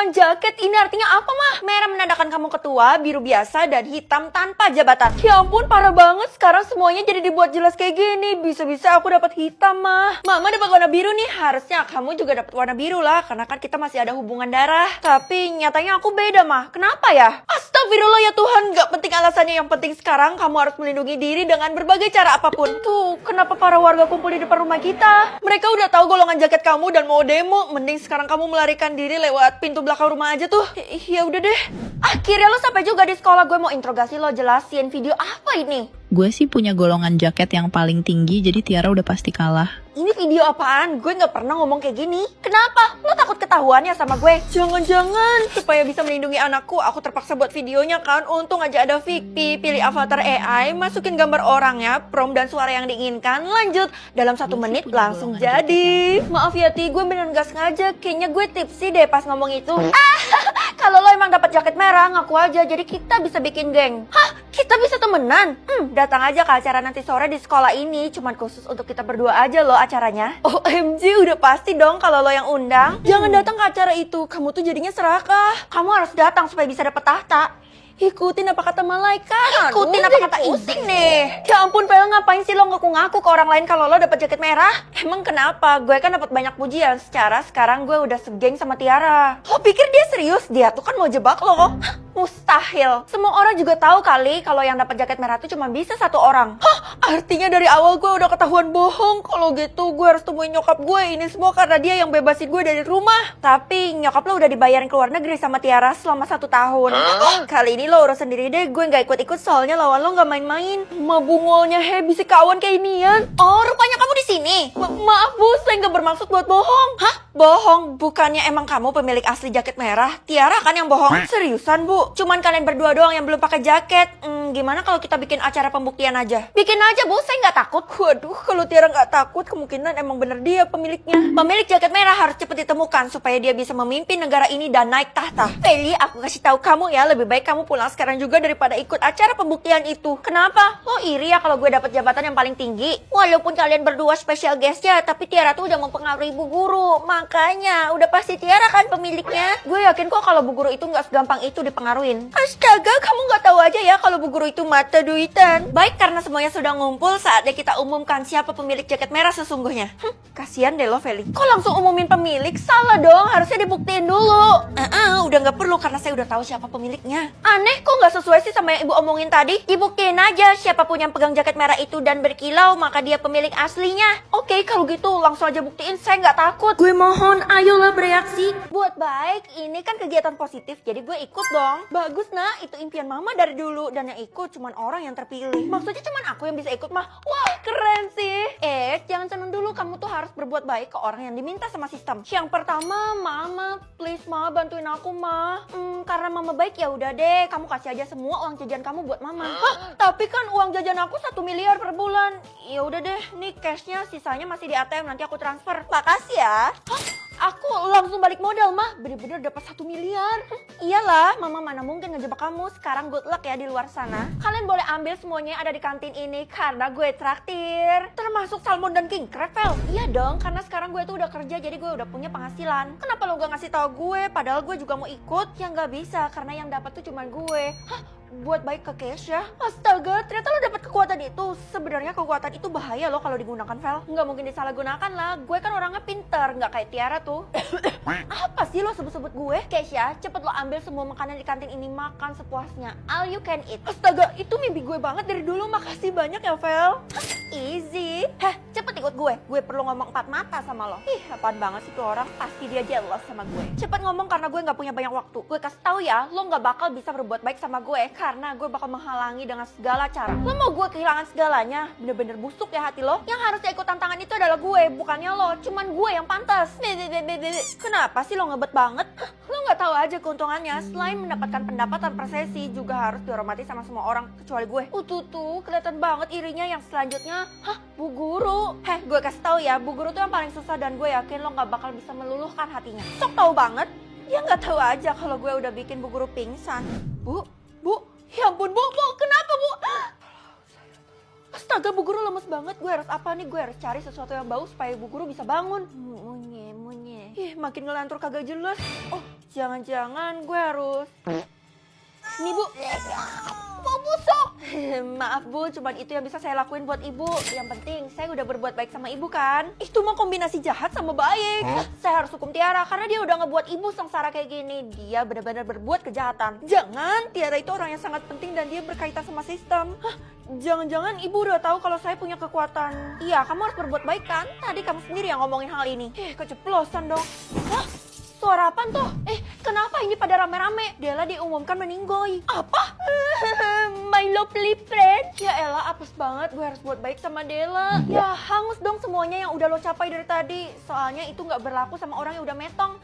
golongan jaket ini artinya apa mah? Merah menandakan kamu ketua, biru biasa, dan hitam tanpa jabatan. Ya ampun, parah banget. Sekarang semuanya jadi dibuat jelas kayak gini. Bisa-bisa aku dapat hitam mah. Mama dapat warna biru nih. Harusnya kamu juga dapat warna biru lah, karena kan kita masih ada hubungan darah. Tapi nyatanya aku beda mah. Kenapa ya? Astagfirullah ya Tuhan, gak penting alasannya. Yang penting sekarang kamu harus melindungi diri dengan berbagai cara apapun. Tuh, kenapa para warga kumpul di depan rumah kita? Mereka udah tahu golongan jaket kamu dan mau demo. Mending sekarang kamu melarikan diri lewat pintu belakang rumah aja tuh. Ya udah deh. Akhirnya lo sampai juga di sekolah. Gue mau interogasi lo, jelasin video apa ini. Gue sih punya golongan jaket yang paling tinggi, jadi Tiara udah pasti kalah. Ini video apaan? Gue gak pernah ngomong kayak gini. Kenapa? Lo takut ketahuan ya sama gue? Jangan-jangan supaya bisa melindungi anakku, aku terpaksa buat videonya kan. Untung aja ada Fikpi. Pilih avatar AI, masukin gambar orangnya, prompt dan suara yang diinginkan. Lanjut, dalam 1 menit langsung jadi. Maaf ya Ti, gue beneran gak sengaja. Kayaknya gue tipsy deh pas ngomong itu. Kalau lo emang dapat jaket merah, ngaku aja. Jadi kita bisa bikin geng. Hah? Kita bisa temenan? Datang aja ke acara nanti sore di sekolah ini. Cuman khusus untuk kita berdua aja loh acaranya. OMG, udah pasti dong kalau lo yang undang. Jangan datang ke acara itu, kamu tuh jadinya serakah. Kamu harus datang supaya bisa dapet tahta. Ikutin apa kata malaikat. Ikutin apa kata pusing nih. Ya ampun Pel, ngapain sih lo ngaku-ngaku ke orang lain kalau lo dapet jaket merah? Emang kenapa? Gue kan dapat banyak pujian. Secara sekarang gue udah segeng sama Tiara. Lo pikir dia serius? Dia tuh kan mau jebak lo. Mustahil. Semua orang juga tahu kali kalau yang dapat jaket merah tuh cuma bisa 1 orang. Artinya dari awal gue udah ketahuan bohong. Kalau gitu gue harus temuin nyokap gue. Ini semua karena dia yang bebasin gue dari rumah. Tapi nyokap lo udah dibayarin ke luar negeri sama Tiara selama 1 tahun. Kali ini lo urus sendiri deh. Gue gak ikut-ikut soalnya lawan lo gak main-main. Mabungolnya bisik kawan kayak inian. Oh, rupanya kamu di sini. Maaf Bu, saya gak bermaksud buat bohong. Hah? Bohong? Bukannya emang kamu pemilik asli jaket merah? Tiara kan yang bohong. Seriusan Bu? Cuman kalian berdua doang yang belum pakai jaket. Gimana kalau kita bikin acara pembuktian aja? Bikin aja Bu, saya nggak takut. Waduh, kalau Tiara nggak takut, kemungkinan emang bener dia pemiliknya. Pemilik jaket merah harus cepet ditemukan supaya dia bisa memimpin negara ini dan naik tahta. Feli, aku kasih tahu kamu ya, lebih baik kamu pulang sekarang juga daripada ikut acara pembuktian itu. Kenapa? Lo iri ya kalau gue dapet jabatan yang paling tinggi? Walaupun kalian berdua special guest ya, tapi Tiara tuh udah mempengaruhi Bu Guru. Makanya, udah pasti Tiara kan pemiliknya. Gue yakin kok kalau Bu Guru itu nggak segampang itu dipengaruhin. Astaga, kamu nggak tahu aja ya kalau Bu Guru itu mata duitan. Baik, karena semuanya sudah ngumpul, saatnya kita umumkan siapa pemilik jaket merah sesungguhnya. Kasian deh lo, Feli. Kok langsung umumin pemilik? Salah dong, harusnya dibuktiin dulu. Udah nggak perlu karena saya udah tahu siapa pemiliknya. Aneh, kok nggak sesuai sih sama yang Ibu omongin tadi? Dibuktiin aja siapapun yang pegang jaket merah itu dan berkilau, maka dia pemilik aslinya. Oke, kalau gitu langsung aja buktiin, saya nggak takut. Gue mohon, ayolah bereaksi. Buat baik, ini kan kegiatan positif, jadi gue ikut dong. Bagus nak, itu impian mama dari dulu. Dan yang ikut cuman orang yang terpilih. Maksudnya cuman aku yang bisa ikut mah. Wah, keren sih. Jangan seneng dulu, kamu tuh harus berbuat baik ke orang yang diminta sama sistem. Yang pertama, mama, please ma, bantuin aku ma. Karena mama baik ya udah deh, kamu kasih aja semua uang jajan kamu buat mama. Tapi kan uang jajan aku 1 miliar per bulan. Ya udah deh, nih cashnya, sisanya masih di ATM, nanti aku transfer. Makasih ya. Aku langsung balik modal mah, bener-bener dapat 1 miliar. Iyalah, mama mana mungkin ngejebak kamu. Sekarang good luck ya di luar sana. Kalian boleh ambil semuanya yang ada di kantin ini karena gue traktir. Termasuk salmon dan king crab, Fel. Iya dong, karena sekarang gue tuh udah kerja jadi gue udah punya penghasilan. Kenapa lo gak ngasih tahu gue? Padahal gue juga mau ikut. Ya nggak bisa karena yang dapat tuh cuma gue. Buat baik ke Kesha. Astaga, ternyata lo dapat kekuatan itu. Sebenarnya kekuatan itu bahaya lo kalau digunakan, Vel. Nggak mungkin disalahgunakan lah. Gue kan orangnya pinter, nggak kayak Tiara tuh. Apa sih lo sebut-sebut gue? Kesha, cepet lo ambil semua makanan di kantin ini, makan sepuasnya. All you can eat. Astaga, itu mimpi gue banget dari dulu. Makasih banyak ya, Vel. Easy. Cepet ikut gue. Gue perlu ngomong 4 mata sama lo. Apaan banget sih tuh orang. Pasti dia jealous sama gue. Cepet ngomong karena gue nggak punya banyak waktu. Gue kasih tahu ya, lo nggak bakal bisa berbuat baik sama gue karena gue bakal menghalangi dengan segala cara. Lo mau gue kehilangan segalanya? Bener-bener busuk ya hati lo. Yang harusnya ikut tantangan itu adalah gue, bukannya lo. Cuman gue yang pantas. Kenapa sih lo ngebet banget? Lo nggak tahu aja keuntungannya. Selain mendapatkan pendapatan per sesi, juga harus dihormati sama semua orang kecuali gue. Tuh, kelihatan banget irinya yang selanjutnya. Bu Guru. Gue kasih tahu ya, Bu Guru tuh yang paling susah dan gue yakin lo nggak bakal bisa meluluhkan hatinya. Sok tahu banget. Ya nggak tahu aja kalau gue udah bikin Bu Guru pingsan. Bu, ya ampun Bu, kenapa Bu? Astaga, Bu Guru lemes banget. Gue harus apa nih? Gue harus cari sesuatu yang bau supaya Bu Guru bisa bangun. Munye. Ih, makin ngelantur kagak jelas. Oh, jangan-jangan gue harus... Nih Bu, mau busuk. Maaf Bu, cuman itu yang bisa saya lakuin buat ibu. Yang penting saya udah berbuat baik sama ibu kan. Itu mah kombinasi jahat sama baik. Saya harus hukum Tiara karena dia udah ngebuat ibu sengsara kayak gini. Dia benar-benar berbuat kejahatan. Jangan, Tiara itu orang yang sangat penting dan dia berkaitan sama sistem. Hah? Jangan-jangan ibu udah tahu kalau saya punya kekuatan. Iya, kamu harus berbuat baik kan? Tadi kamu sendiri yang ngomongin hal ini. Keceplosan dong. Hah? Suara apaan tuh? Kenapa ini pada rame-rame? Della diumumkan meninggoy. Apa? My lovely friend. Ya elah, apes banget. Gue harus buat baik sama Della. Ya hangus dong semuanya yang udah lo capai dari tadi. Soalnya itu gak berlaku sama orang yang udah metong.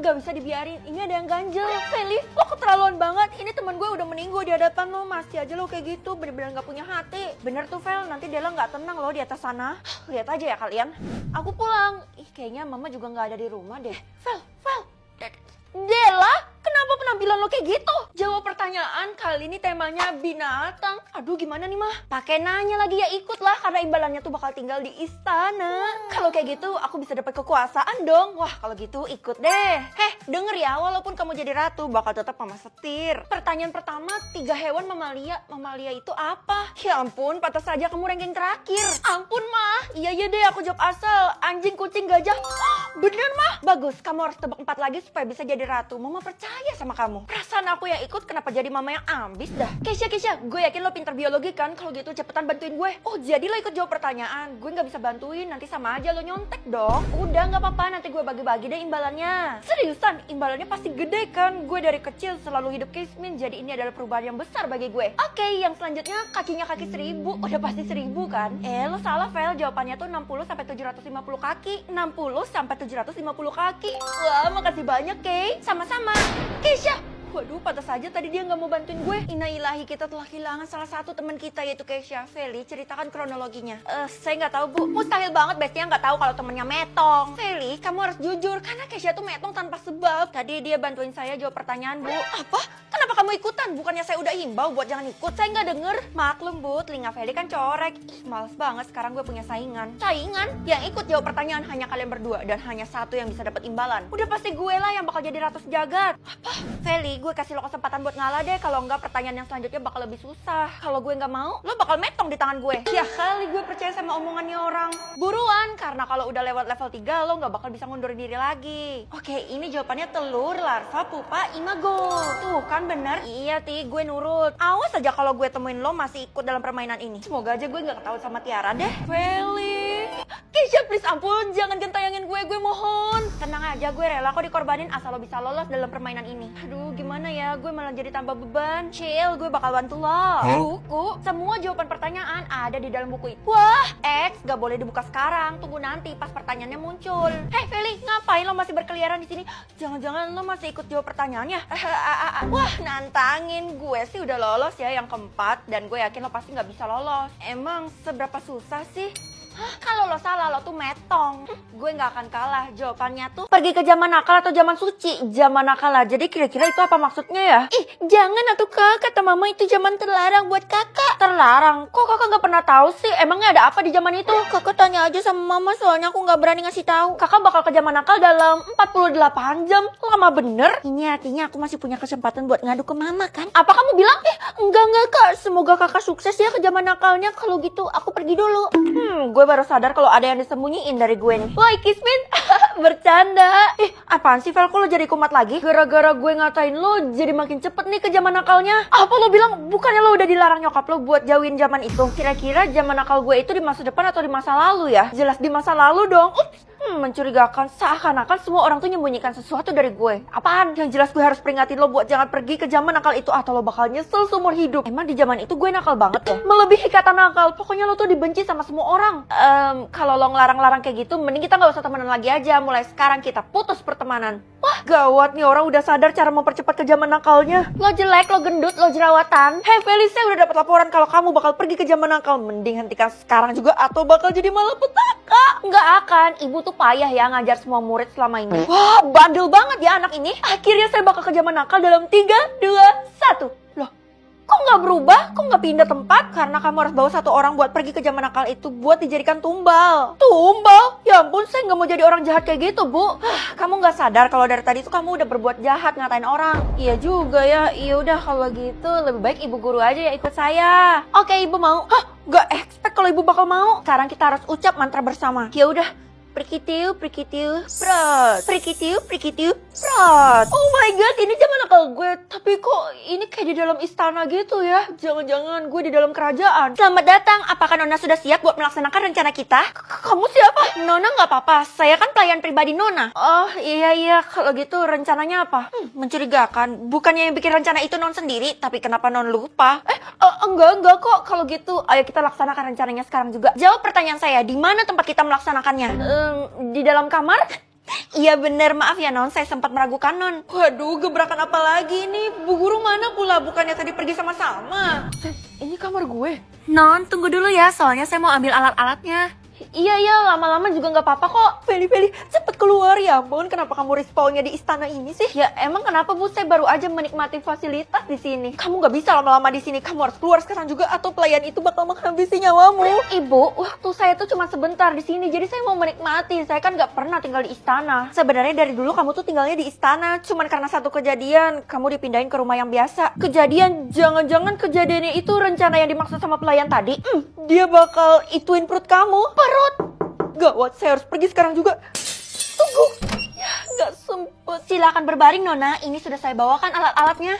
Gak bisa dibiarin. Ini ada yang ganjel. Feli, lo keterlaluan banget. Ini temen gue udah meninggoy di hadapan lo. Masih aja lo kayak gitu. Bener-bener gak punya hati. Bener tuh Fel, nanti Della gak tenang lo di atas sana. Lihat aja ya kalian. Aku pulang. Kayaknya mama juga gak ada di rumah deh. Fel, Della, kenapa penampilan lo kayak gitu? Jawab pertanyaan, kali ini temanya binatang. Aduh, gimana nih mah? Pakai nanya lagi ya, ikutlah karena imbalannya tuh bakal tinggal di istana. Kalau kayak gitu, aku bisa dapat kekuasaan dong. Wah, kalau gitu ikut deh. Denger ya, walaupun kamu jadi ratu, bakal tetap mama setir. Pertanyaan pertama, 3 hewan mamalia. Mamalia itu apa? Ya ampun, patah saja kamu ranking terakhir. Ampun mah, iya deh aku jawab asal. Anjing, kucing, gajah. Bener mah? Bagus, kamu harus tebak 4 lagi supaya bisa jadi ratu. Mama percaya sama kamu. Perasaan aku yang ikut, kenapa jadi mama yang ambis dah? Keisha, gue yakin lo pintar biologi kan? Kalau gitu cepetan bantuin gue. Oh, jadi lo ikut jawab pertanyaan. Gue gak bisa bantuin, nanti sama aja lo nyontek dong. Udah gak apa-apa, nanti gue bagi-bagi deh imbalannya. Seriusan, imbalannya pasti gede kan? Gue dari kecil selalu hidup kismin, jadi ini adalah perubahan yang besar bagi gue. Oke, yang selanjutnya kakinya kaki 1000. Udah pasti 1000 kan? Lo salah Vel, jawabannya tuh 60 sampai 750 kaki. 60 sampai 750 kaki. Wah, makasih banyak Kay. Sama-sama. Keisha. Waduh, pantas saja tadi dia nggak mau bantuin gue. Innalillahi, kita telah kehilangan salah satu teman kita yaitu Keisha. Feli, ceritakan kronologinya. Saya nggak tahu Bu. Mustahil banget Bestia nggak tahu kalau temennya metong. Feli, kamu harus jujur karena Keisha tuh metong tanpa sebab. Tadi dia bantuin saya jawab pertanyaan Bu. Apa? Kenapa kamu ikutan? Bukannya saya udah himbau buat jangan ikut. Saya nggak denger. Maklum Bu, telinga Feli kan corek. Males banget sekarang gue punya saingan. Saingan? Yang ikut jawab pertanyaan hanya kalian berdua dan hanya satu yang bisa dapat imbalan. Udah pasti gue lah yang bakal jadi ratu sejagat. Apa? Feli, gue kasih lo kesempatan buat ngalah deh. Kalau enggak, pertanyaan yang selanjutnya bakal lebih susah. Kalau gue nggak mau, lo bakal metong di tangan gue. Ya kali gue percaya sama omongannya orang. Buruan, karena kalau udah lewat level 3 lo nggak bakal bisa ngundurin diri lagi. Oke, ini jawabannya telur, larva, pupa, imago. Tuh kan bener. Iya Ti, gue nurut. Awas aja kalau gue temuin lo masih ikut dalam permainan ini. Semoga aja gue nggak ketahuan sama Tiara deh. Feli, Keisha please ampun, jangan gentayangin gue mohon. Tenang aja, gue rela kok dikorbanin asal lo bisa lolos dalam permainan ini. Aduh, gimana ya, gue malah jadi tambah beban. Chill, gue bakal bantu lo. Buku, semua jawaban pertanyaan ada di dalam buku itu. Wah, X gak boleh dibuka sekarang. Tunggu nanti pas pertanyaannya muncul. Hei Feli, ngapain lo masih berkeliaran di sini? Jangan-jangan lo masih ikut jawab pertanyaannya? Wah, nantangin. Gue sih udah lolos ya yang keempat dan gue yakin lo pasti gak bisa lolos. Emang seberapa susah sih? Kalau lo salah, lo tuh metong. Gue gak akan kalah. Jawabannya tuh pergi ke zaman nakal atau zaman suci. Zaman nakal lah. Jadi kira-kira itu apa maksudnya ya? Jangan atuh Kak. Kata mama itu zaman terlarang buat kakak. Terlarang? Kok kakak gak pernah tahu sih? Emangnya ada apa di zaman itu? Kakak tanya aja sama mama, soalnya aku gak berani ngasih tahu. Kakak bakal ke zaman nakal dalam 48 jam. Lama bener. Ini artinya aku masih punya kesempatan buat ngadu ke mama kan? Apa kamu bilang? Enggak Kak. Semoga kakak sukses ya ke zaman nakalnya. Kalau gitu aku pergi dulu. Gue baru sadar kalau ada yang disembunyiin dari gue nih. Woi Kismin, bercanda. Apaan sih Vel, kok lo jadi kumat lagi? Gara-gara gue ngatain lo jadi makin cepet nih ke zaman nakalnya. Apa lo bilang bukannya lo udah dilarang nyokap lo buat jauhin zaman itu? Kira-kira zaman nakal gue itu di masa depan atau di masa lalu ya? Jelas di masa lalu dong. Mencurigakan, seakan-akan semua orang tuh nyembunyikan sesuatu dari gue. Apaan? Yang jelas gue harus peringatin lo buat jangan pergi ke zaman nakal itu atau lo bakal nyesel seumur hidup. Emang di zaman itu gue nakal banget ya? Melebihi kata nakal, pokoknya lo tuh dibenci sama semua orang. Kalau lo ngelarang-larang kayak gitu, mending kita gak usah temenan lagi aja. Mulai sekarang kita putus pertemanan. Wah, gawat nih, orang udah sadar cara mempercepat ke zaman nakalnya. Lo jelek, lo gendut, lo jerawatan. Hei Felicia, udah dapat laporan kalau kamu bakal pergi ke zaman nakal. Mending hentikan sekarang juga atau bakal jadi malapetaka. Nggak akan, ibu tuh payah ya ngajar semua murid selama ini. Wah, bandel banget ya anak ini. Akhirnya saya bakal ke zaman nakal dalam 3, 2, 1. Loh, Kok nggak berubah? Kok nggak pindah tempat? Karena kamu harus bawa satu orang buat pergi ke zaman nakal itu buat dijadikan tumbal. Tumbal? Ya ampun, saya nggak mau jadi orang jahat kayak gitu, Bu. Kamu nggak sadar kalau dari tadi tuh kamu udah berbuat jahat ngatain orang. Iya juga ya. Iya udah kalau gitu lebih baik ibu guru aja ya ikut saya. Oke, ibu mau. Hah? Nggak expect kalau ibu bakal mau. Sekarang kita harus ucap mantra bersama. Ya udah. Prikitiu, prot. Prikitiu, prot. Oh my god, ini zaman nakal gue. Tapi kok ini kayak di dalam istana gitu ya? Jangan-jangan gue di dalam kerajaan. Selamat datang, apakah Nona sudah siap buat melaksanakan rencana kita? Kamu siapa? Nona nggak apa-apa, saya kan pelayan pribadi Nona. Oh iya, kalau gitu rencananya apa? Mencurigakan, bukannya yang bikin rencana itu Non sendiri, tapi kenapa Non lupa? Enggak kok, kalau gitu ayo kita laksanakan rencananya sekarang juga. Jawab pertanyaan saya, di mana tempat kita melaksanakannya? Di dalam kamar? Iya bener, maaf ya Non, saya sempat meragukan Non. Waduh, gebrakan apa lagi nih? Bu guru mana pula? Bukannya tadi pergi sama-sama. Ini kamar gue. Non, tunggu dulu ya, soalnya saya mau ambil alat-alatnya. Iya, lama-lama juga nggak apa-apa kok. Feli, cepet keluar ya ampun. Kenapa kamu respawnnya di istana ini sih? Ya emang kenapa Bu? Saya baru aja menikmati fasilitas di sini. Kamu nggak bisa lama-lama di sini. Kamu harus keluar sekarang juga atau pelayan itu bakal menghabisi nyawamu. Ibu, waktu saya tuh cuma sebentar di sini. Jadi saya mau menikmati. Saya kan nggak pernah tinggal di istana. Sebenarnya dari dulu kamu tuh tinggalnya di istana. Cuman karena satu kejadian, kamu dipindahin ke rumah yang biasa. Kejadian, jangan-jangan kejadiannya itu rencana yang dimaksud sama pelayan tadi. Dia bakal ituin perut kamu. Gawat, saya harus pergi sekarang juga. Tunggu. Ya, nggak sempet. Silakan berbaring, Nona. Ini sudah saya bawakan alat-alatnya.